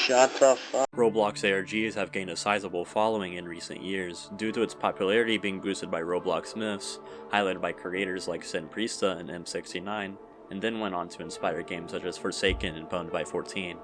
Shut the fuck. Roblox ARGs have gained a sizable following in recent years, due to its popularity being boosted by Roblox myths, highlighted by creators like Sin Priesta and M69, and then went on to inspire games such as Forsaken and Pwned by 14.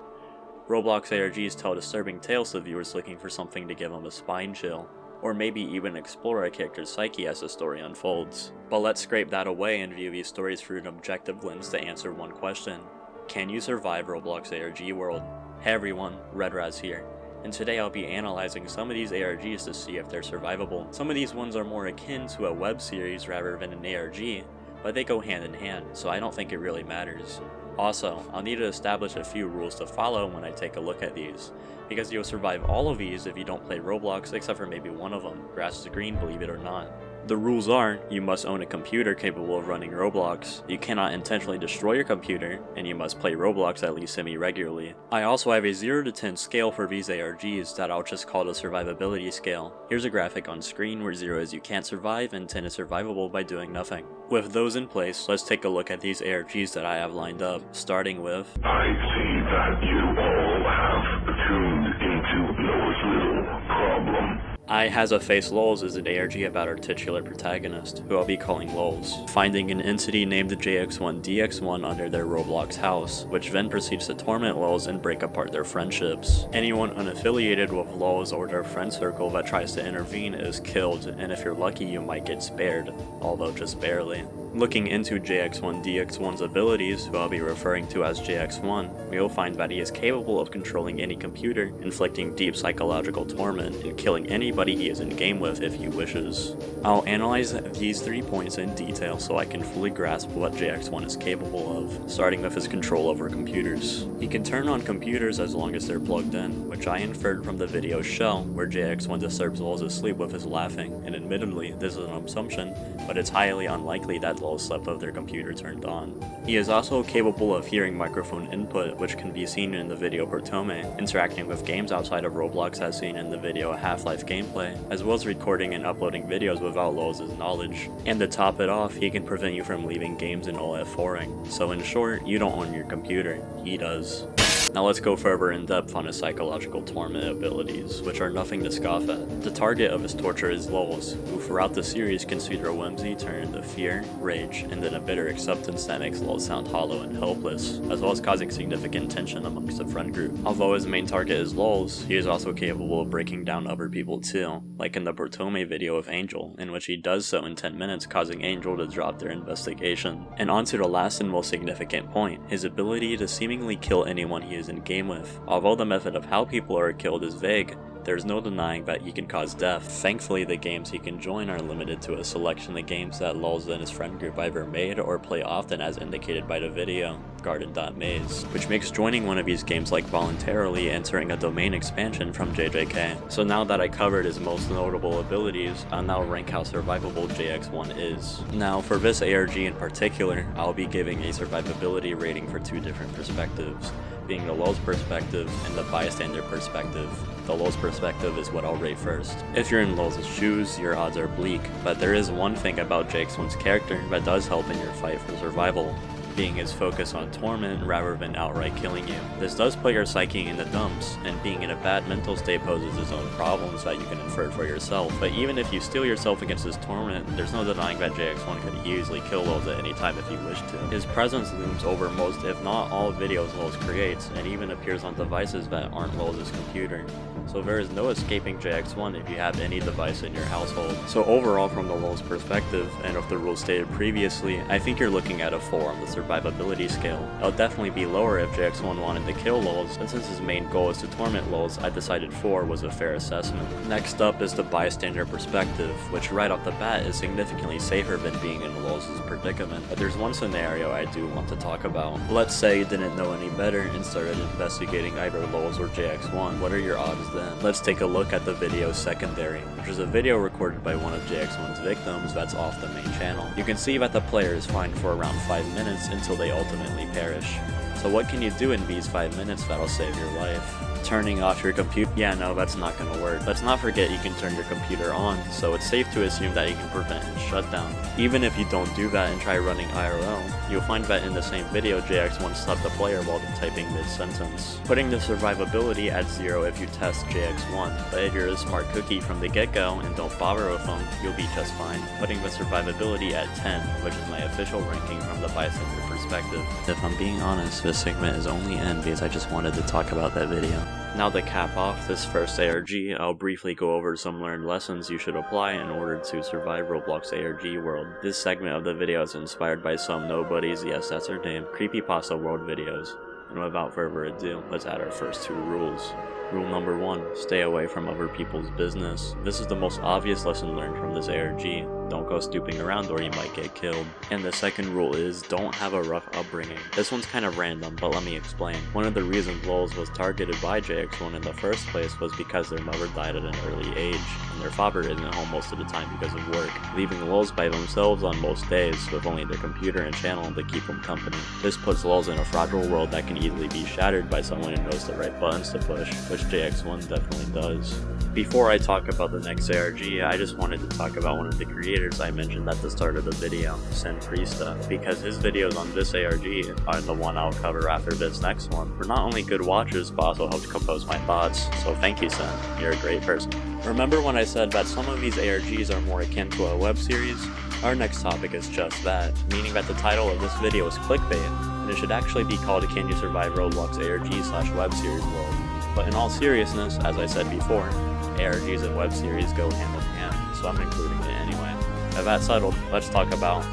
Roblox ARGs tell disturbing tales to viewers looking for something to give them a spine chill, or maybe even explore a character's psyche as the story unfolds. But let's scrape that away and view these stories through an objective lens to answer one question: can you survive Roblox ARG world? Hey everyone, RedRaz here, and today I'll be analyzing some of these ARGs to see if they're survivable. Some of these ones are more akin to a web series rather than an ARG, but they go hand in hand, so I don't think it really matters. Also, I'll need to establish a few rules to follow when I take a look at these, because you'll survive all of these if you don't play Roblox except for maybe one of them. Grass is green, believe it or not. The rules are, you must own a computer capable of running Roblox, you cannot intentionally destroy your computer, and you must play Roblox at least semi-regularly. I also have a 0 to 10 scale for these ARGs that I'll just call the survivability scale. Here's a graphic on screen where 0 is you can't survive and 10 is survivable by doing nothing. With those in place, let's take a look at these ARGs that I have lined up, starting with... I see that you all have tuned into Noah's little problem. IHasAFaceLULZ is an ARG about our titular protagonist, who I'll be calling LULZ, finding an entity named JX1DX1 under their Roblox house, which then proceeds to torment LULZ and break apart their friendships. Anyone unaffiliated with LULZ or their friend circle that tries to intervene is killed, and if you're lucky you might get spared, although just barely. Looking into JX1DX1's abilities, who I'll be referring to as JX1, we will find that he is capable of controlling any computer, inflicting deep psychological torment, and killing anybody he is in game with if he wishes. I'll analyze these 3 points in detail so I can fully grasp what JX1 is capable of, starting with his control over computers. He can turn on computers as long as they're plugged in, which I inferred from the video Shell, where JX1 disturbs LULZ's sleep with his laughing, and admittedly, this is an assumption, but it's highly unlikely that LULZ slept with their computer turned on. He is also capable of hearing microphone input, which can be seen in the video Protome, interacting with games outside of Roblox as seen in the video Half-Life gameplay, as well as recording and uploading videos without LULZ's knowledge. And to top it off, he can prevent you from leaving games in OF4ing. So in short, you don't own your computer, he does. Now let's go further in depth on his psychological torment abilities, which are nothing to scoff at. The target of his torture is LULZ, who throughout the series can see their whimsy turn into fear, rage, and then a bitter acceptance that makes LULZ sound hollow and helpless, as well as causing significant tension amongst the friend group. Although his main target is LULZ, he is also capable of breaking down other people too, like in the Protome video of Angel, in which he does so in 10 minutes, causing Angel to drop their investigation. And on to the last and most significant point, his ability to seemingly kill anyone he is in game with. Although the method of how people are killed is vague, there's no denying that he can cause death. Thankfully, the games he can join are limited to a selection of games that LULZ and his friend group either made or play often as indicated by the video, Garden.Maze, which makes joining one of these games like voluntarily entering a domain expansion from JJK. So now that I covered his most notable abilities, I'll now rank how survivable JX1 is. Now for this ARG in particular, I'll be giving a survivability rating for 2 different perspectives, being the LULZ perspective and the bystander perspective. The LULZ perspective is what I'll rate first. If you're in LULZ's shoes, your odds are bleak, but there is one thing about JX1's character that does help in your fight for survival, being his focus on torment rather than outright killing you. This does put your psyche in the dumps, and being in a bad mental state poses its own problems that you can infer for yourself. But even if you steel yourself against his torment, there's no denying that JX1 could easily kill LULZ at any time if he wished to. His presence looms over most, if not all, videos LULZ creates, and even appears on devices that aren't LULZ's computer. So there is no escaping JX1 if you have any device in your household. So overall, from the LULZ perspective, and of the rules stated previously, I think you're looking at a 4 on the survivability scale. It'll definitely be lower if JX1 wanted to kill LULZ, but since his main goal is to torment LULZ, I decided 4 was a fair assessment. Next up is the bystander perspective, which right off the bat is significantly safer than being in LULZ's predicament. But there's one scenario I do want to talk about. Let's say you didn't know any better and started investigating either LULZ or JX1. What are your odds then? Let's take a look at the video Secondary, which is a video recorded by one of JX1's victims that's off the main channel. You can see that the player is fine for around 5 minutes until they ultimately perish. So what can you do in these 5 minutes that'll save your life? Turning off your computer? Yeah, no, that's not gonna work. Let's not forget you can turn your computer on, so it's safe to assume that you can prevent its shutdown. Even if you don't do that and try running IRL, you'll find that in the same video JX1 stopped the player while typing mid-sentence. Putting the survivability at 0 if you test JX1, but if you're a smart cookie from the get-go and don't bother with them, you'll be just fine. Putting the survivability at 10, which is my official ranking from the bystander perspective. If I'm being honest, this segment is only in because I just wanted to talk about that video. Now to cap off this first ARG, I'll briefly go over some learned lessons you should apply in order to survive Roblox ARG world. This segment of the video is inspired by some nobodies, yes that's their name, creepypasta world videos. And without further ado, let's add our first 2 rules. Rule number 1, stay away from other people's business. This is the most obvious lesson learned from this ARG. Don't go stooping around or you might get killed. And the second rule is, don't have a rough upbringing. This one's kind of random, but let me explain. One of the reasons LOLZ was targeted by JX1 in the first place was because their mother died at an early age, and their father isn't home most of the time because of work, leaving LOLZ by themselves on most days, with only their computer and channel to keep them company. This puts LOLZ in a fragile world that can easily be shattered by someone who knows the right buttons to push, which JX1 definitely does. Before I talk about the next ARG, I just wanted to talk about one of the creators I mentioned at the start of the video, Senprista, because his videos on this ARG are the one I'll cover after this next one. Were not only good watchers, but also helped compose my thoughts, so thank you Sen, you're a great person. Remember when I said that some of these ARGs are more akin to a web series? Our next topic is just that, meaning that the title of this video is clickbait, and it should actually be called Can You Survive Roblox ARG/web series world. But in all seriousness, as I said before, ARGs and web series go hand in hand, so I'm including it anyway. With that settled, let's talk about,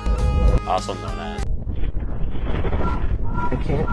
also known as... I can't.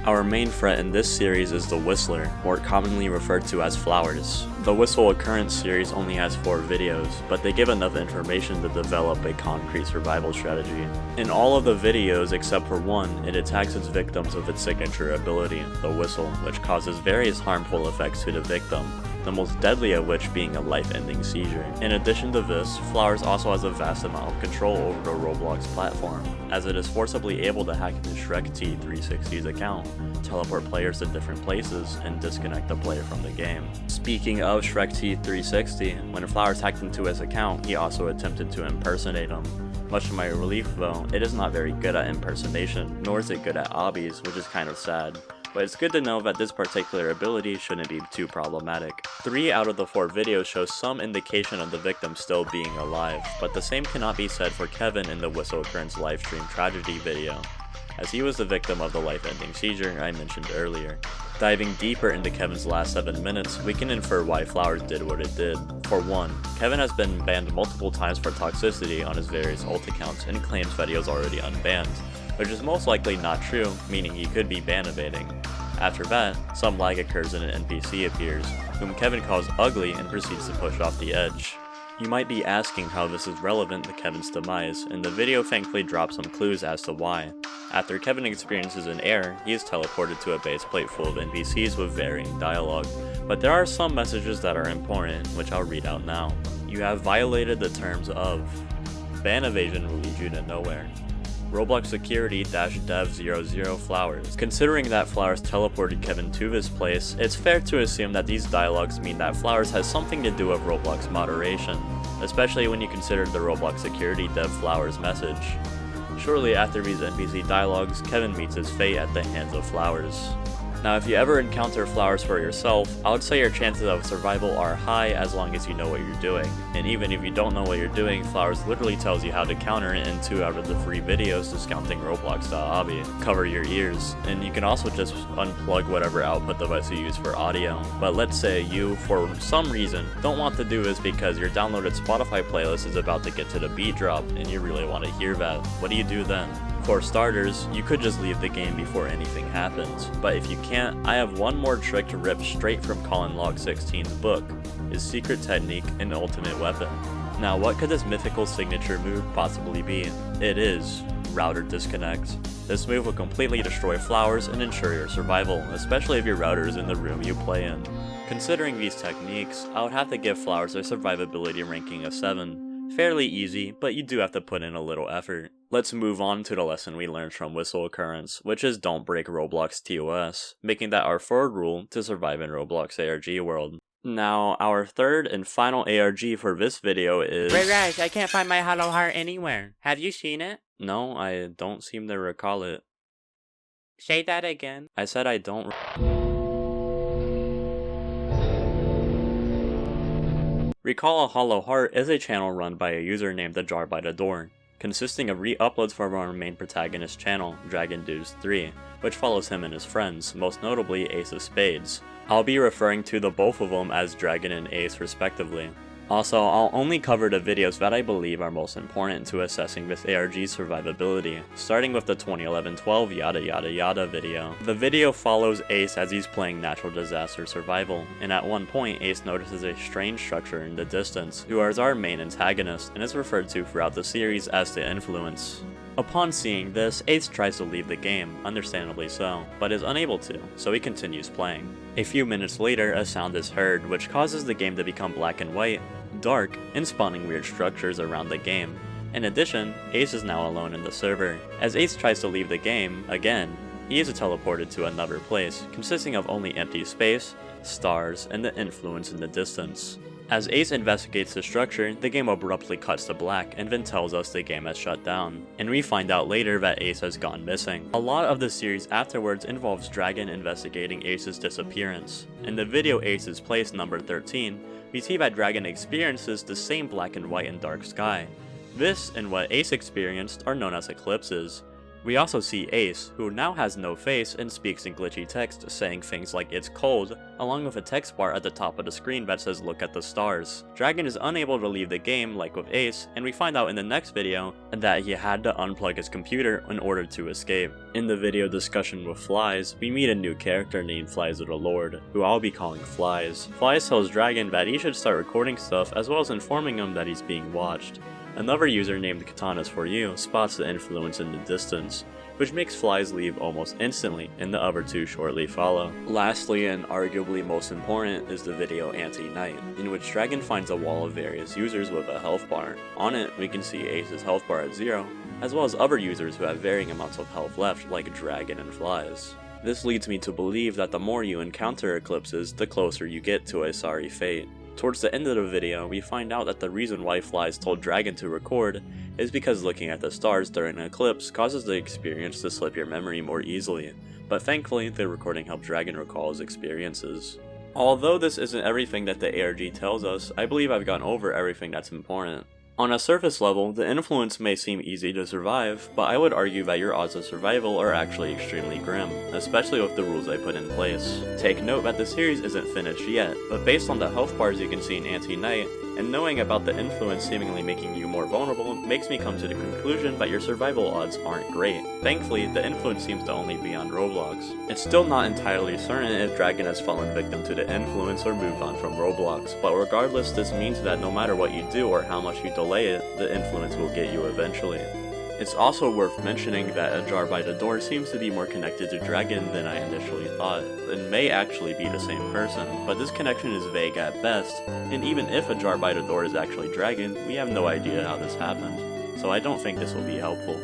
Our main threat in this series is the Whistler, more commonly referred to as Flowers. The Whistle Occurrence series only has 4 videos, but they give enough information to develop a concrete survival strategy. In all of the videos except for one, it attacks its victims with its signature ability, the Whistle, which causes various harmful effects to the victim, the most deadly of which being a life-ending seizure. In addition to this, Flowers also has a vast amount of control over the Roblox platform, as it is forcibly able to hack into ShrekT360's account, teleport players to different places, and disconnect the player from the game. Speaking of ShrekT360, when Flowers hacked into his account, he also attempted to impersonate him. Much to my relief though, it is not very good at impersonation, nor is it good at obbies, which is kind of sad. But it's good to know that this particular ability shouldn't be too problematic. 3 out of the 4 videos show some indication of the victim still being alive, but the same cannot be said for Kevin in the Whistle Occurrence livestream tragedy video, as he was the victim of the life-ending seizure I mentioned earlier. Diving deeper into Kevin's last 7 minutes, we can infer why Flowers did what it did. For one, Kevin has been banned multiple times for toxicity on his various ult accounts and claims that he was already unbanned, which is most likely not true, meaning he could be ban evading. After that, some lag occurs and an NPC appears, whom Kevin calls ugly and proceeds to push off the edge. You might be asking how this is relevant to Kevin's demise, and the video thankfully drops some clues as to why. After Kevin experiences an error, he is teleported to a base plate full of NPCs with varying dialogue, but there are some messages that are important, which I'll read out now. You have violated the terms of ban evasion will lead you to nowhere. Roblox security-dev00 Flowers. Considering that Flowers teleported Kevin to this place, it's fair to assume that these dialogues mean that Flowers has something to do with Roblox moderation, especially when you consider the Roblox security dev Flowers message. Shortly after these NPC dialogues, Kevin meets his fate at the hands of Flowers. Now if you ever encounter Flowers for yourself, I would say your chances of survival are high as long as you know what you're doing. And even if you don't know what you're doing, Flowers literally tells you how to counter it in 2 out of the 3 videos discounting Roblox.obby. Cover your ears, and you can also just unplug whatever output device you use for audio. But let's say you, for some reason, don't want to do this because your downloaded Spotify playlist is about to get to the beat drop and you really want to hear that. What do you do then? For starters, you could just leave the game before anything happens, but if you can't, I have one more trick to rip straight from Colin Log 16's book, his secret technique and ultimate weapon. Now what could this mythical signature move possibly be? It is router disconnect. This move will completely destroy Flowers and ensure your survival, especially if your router is in the room you play in. Considering these techniques, I would have to give Flowers a survivability ranking of 7. Fairly easy, but you do have to put in a little effort. Let's move on to the lesson we learned from Whistle Occurrence, which is don't break Roblox TOS, making that our third rule to survive in Roblox ARG world. Now, our third and final ARG for this video is... Raj, I can't find my hollow heart anywhere. Have you seen it? No, I don't seem to recall it. Say that again. I said I don't... Recall a Hollow Heart is a channel run by a user named The Jar by the Door, consisting of re-uploads from our main protagonist channel, DragonDudes3, which follows him and his friends, most notably Ace of Spades. I'll be referring to the both of them as Dragon and Ace respectively. Also, I'll only cover the videos that I believe are most important to assessing this ARG's survivability, starting with the 2011-12 yada yada yada video. The video follows Ace as he's playing natural disaster survival, and at one point Ace notices a strange structure in the distance, who is our main antagonist, and is referred to throughout the series as the Influence. Upon seeing this, Ace tries to leave the game, understandably so, but is unable to, so he continues playing. A few minutes later, a sound is heard, which causes the game to become black and white, dark, and spawning weird structures around the game. In addition, Ace is now alone in the server. As Ace tries to leave the game, again, he is teleported to another place, consisting of only empty space, stars, and the Influence in the distance. As Ace investigates the structure, the game abruptly cuts to black and then tells us the game has shut down, and we find out later that Ace has gone missing. A lot of the series afterwards involves Dragon investigating Ace's disappearance. In the video Ace's Place number 13, we see that Dragon experiences the same black and white and dark sky. This and what Ace experienced are known as eclipses. We also see Ace, who now has no face and speaks in glitchy text saying things like "it's cold," along with a text bar at the top of the screen that says "look at the stars." Dragon is unable to leave the game like with Ace, and we find out in the next video that he had to unplug his computer in order to escape. In the video discussion with Flies, we meet a new character named Flies of the Lord, who I'll be calling Flies. Flies tells Dragon that he should start recording stuff as well as informing him that he's being watched. Another user named Katanas4U spots the Influence in the distance, which makes Flies leave almost instantly, and the other two shortly follow. Lastly, and arguably most important, is the video Anti-Night, in which Dragon finds a wall of various users with a health bar. On it, we can see Ace's health bar at 0, as well as other users who have varying amounts of health left, like Dragon and Flies. This leads me to believe that the more you encounter eclipses, the closer you get to a sorry fate. Towards the end of the video, we find out that the reason why Flies told Dragon to record is because looking at the stars during an eclipse causes the experience to slip your memory more easily, but thankfully the recording helped Dragon recall his experiences. Although this isn't everything that the ARG tells us, I believe I've gone over everything that's important. On a surface level, the Influence may seem easy to survive, but I would argue that your odds of survival are actually extremely grim, especially with the rules I put in place. Take note that the series isn't finished yet, but based on the health bars you can see in Anti-Night, and knowing about the Influence seemingly making you more vulnerable makes me come to the conclusion that your survival odds aren't great. Thankfully, the Influence seems to only be on Roblox. It's still not entirely certain if Dragon has fallen victim to the Influence or moved on from Roblox, but regardless, this means that no matter what you do or how much you delay it, the Influence will get you eventually. It's also worth mentioning that A Jar by the Door seems to be more connected to Dragon than I initially thought, and may actually be the same person, but this connection is vague at best, and even if A Jar by the Door is actually Dragon, we have no idea how this happened, so I don't think this will be helpful.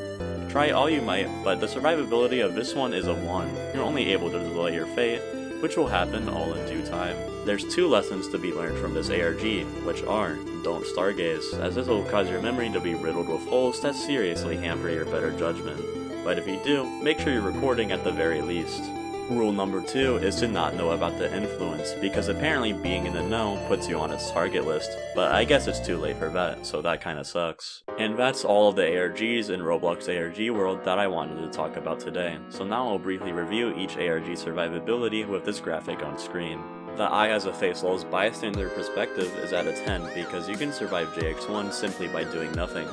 Try all you might, but the survivability of this one is a 1. You're only able to delay your fate, which will happen all in due time. There's 2 lessons to be learned from this ARG, which are, don't stargaze, as this will cause your memory to be riddled with holes that seriously hamper your better judgment. But if you do, make sure you're recording at the very least. Rule number 2 is to not know about the Influence, because apparently being in the know puts you on its target list, but I guess it's too late for that, so that kinda sucks. And that's all of the ARGs in Roblox ARG world that I wanted to talk about today, so now I'll briefly review each ARG survivability with this graphic on screen. The IHasAFaceLULZ bystander perspective is at a 10 because you can survive JX1 simply by doing nothing.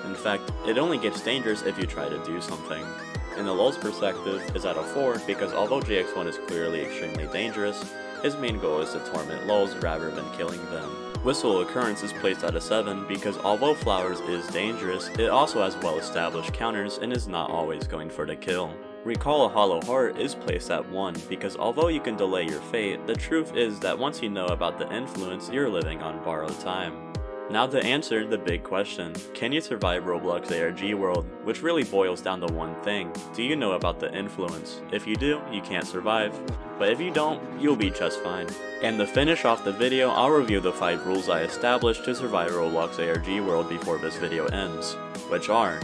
In fact, it only gets dangerous if you try to do something. And the LULZ perspective is at a 4 because although JX1 is clearly extremely dangerous, his main goal is to torment LULZ rather than killing them. Whistle Occurrence is placed at a 7 because although Flowers is dangerous, it also has well-established counters and is not always going for the kill. Recall a Hollow Heart is placed at 1 because although you can delay your fate, the truth is that once you know about the Influence, you're living on borrowed time. Now to answer the big question, can you survive Roblox ARG world? Which really boils down to one thing: do you know about the influence? If you do, you can't survive. But if you don't, you'll be just fine. And to finish off the video, I'll review the 5 rules I established to survive Roblox ARG world before this video ends, which are: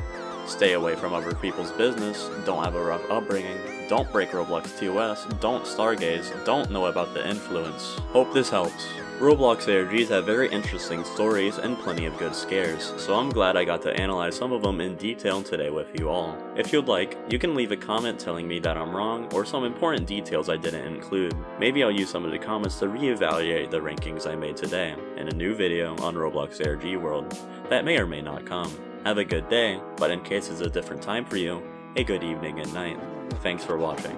stay away from other people's business, don't have a rough upbringing, don't break Roblox TOS, don't stargaze, don't know about the influence. Hope this helps. Roblox ARGs have very interesting stories and plenty of good scares, so I'm glad I got to analyze some of them in detail today with you all. If you'd like, you can leave a comment telling me that I'm wrong or some important details I didn't include. Maybe I'll use some of the comments to reevaluate the rankings I made today in a new video on Roblox ARG world that may or may not come. Have a good day, but in case it's a different time for you, a good evening and night. Thanks for watching.